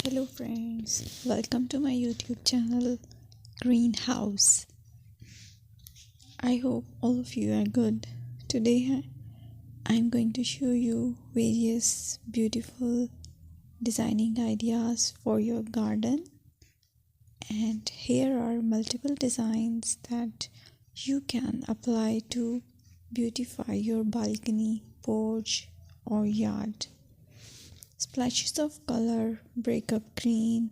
Hello friends, welcome to my YouTube channel Greenhouse. I hope all of you are good. Today I'm going to show you various beautiful designing ideas for your garden, and here are multiple designs that you can apply to beautify your balcony, porch or yard. Splashes of color break up green,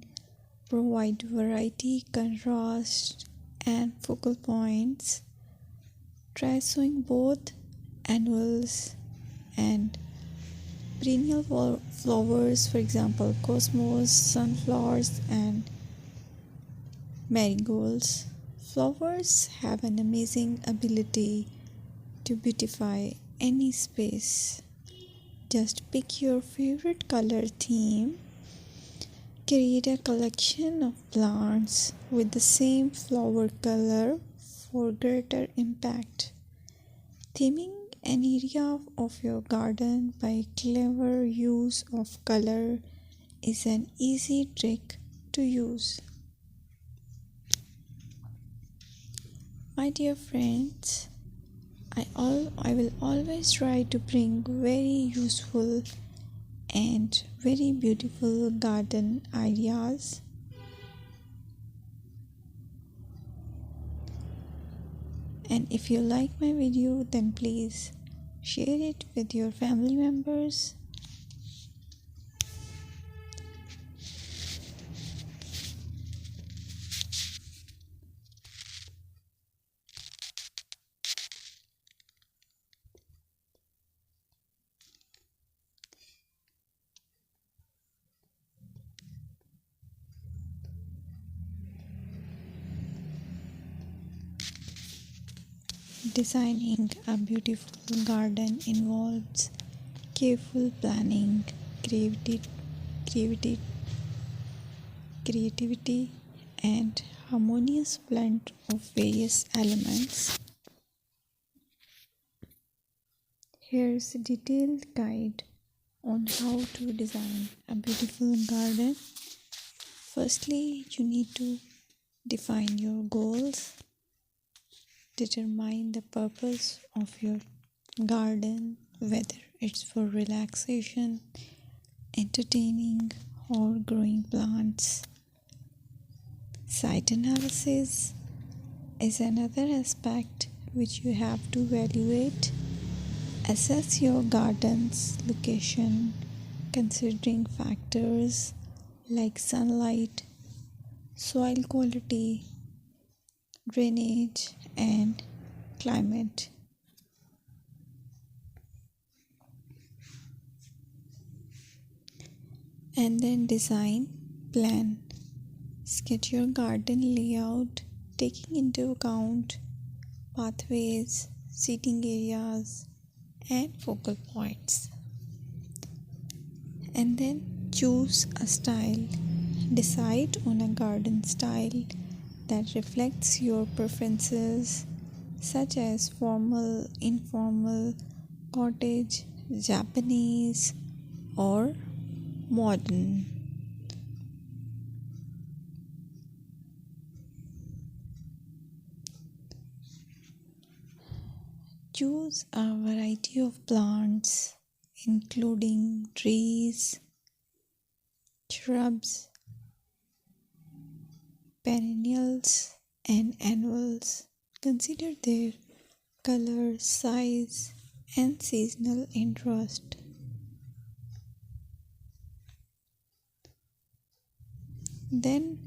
provide variety, contrast, and focal points. Try sowing both annuals and perennial flowers, for example, cosmos, sunflowers, and marigolds. Flowers have an amazing ability to beautify any space. Just pick your favorite color theme. Create a collection of plants with the same flower color for greater impact. Theming an area of your garden by clever use of color is an easy trick to use. My dear friends, I will always try to bring very useful and very beautiful garden ideas. And if you like my video, then please share it with your family members. Designing a beautiful garden involves careful planning, creativity, creativity, and harmonious blend of various elements. Here's a detailed guide on how to design a beautiful garden. Firstly, you need to define your goals. Determine the purpose of your garden, whether it's for relaxation, entertaining, or growing plants. Site analysis is another aspect which you have to evaluate. Assess your garden's location, considering factors like sunlight, soil quality, drainage, and climate. And then design plan. Sketch your garden layout, taking into account pathways, seating areas, and focal points. And then choose a style. Decide on a garden style that reflects your preferences, such as formal, informal, cottage, Japanese, or modern. Choose a variety of plants, including trees, shrubs, perennials, and annuals. Consider their color, size, and seasonal interest. Then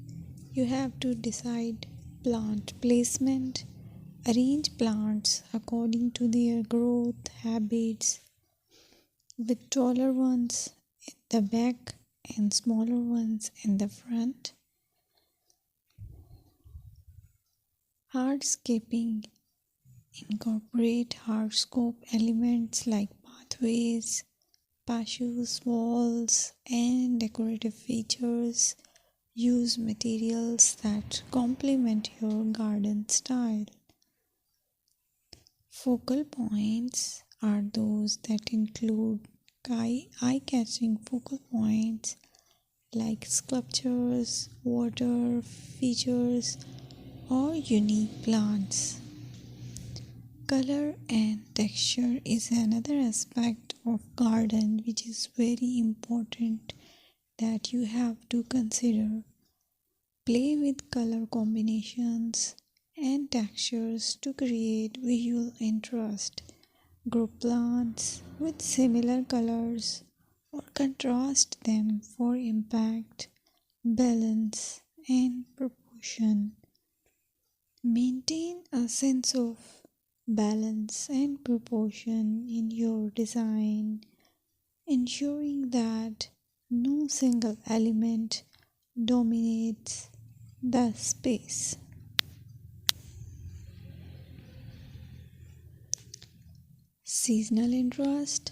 you have to decide plant placement. Arrange plants according to their growth habits, with taller ones in the back and smaller ones in the front. Hardscaping. Incorporate hardscape elements like pathways, patios, walls, and decorative features. Use materials that complement your garden style. Focal points are those that include eye-catching focal points like sculptures, water features, or unique plants. Color and texture is another aspect of garden which is very important that you have to consider. Play with color combinations and textures to create visual interest. Group plants with similar colors or contrast them for impact, balance, and proportion. Maintain a sense of balance and proportion in your design, ensuring that no single element dominates the space. Seasonal interest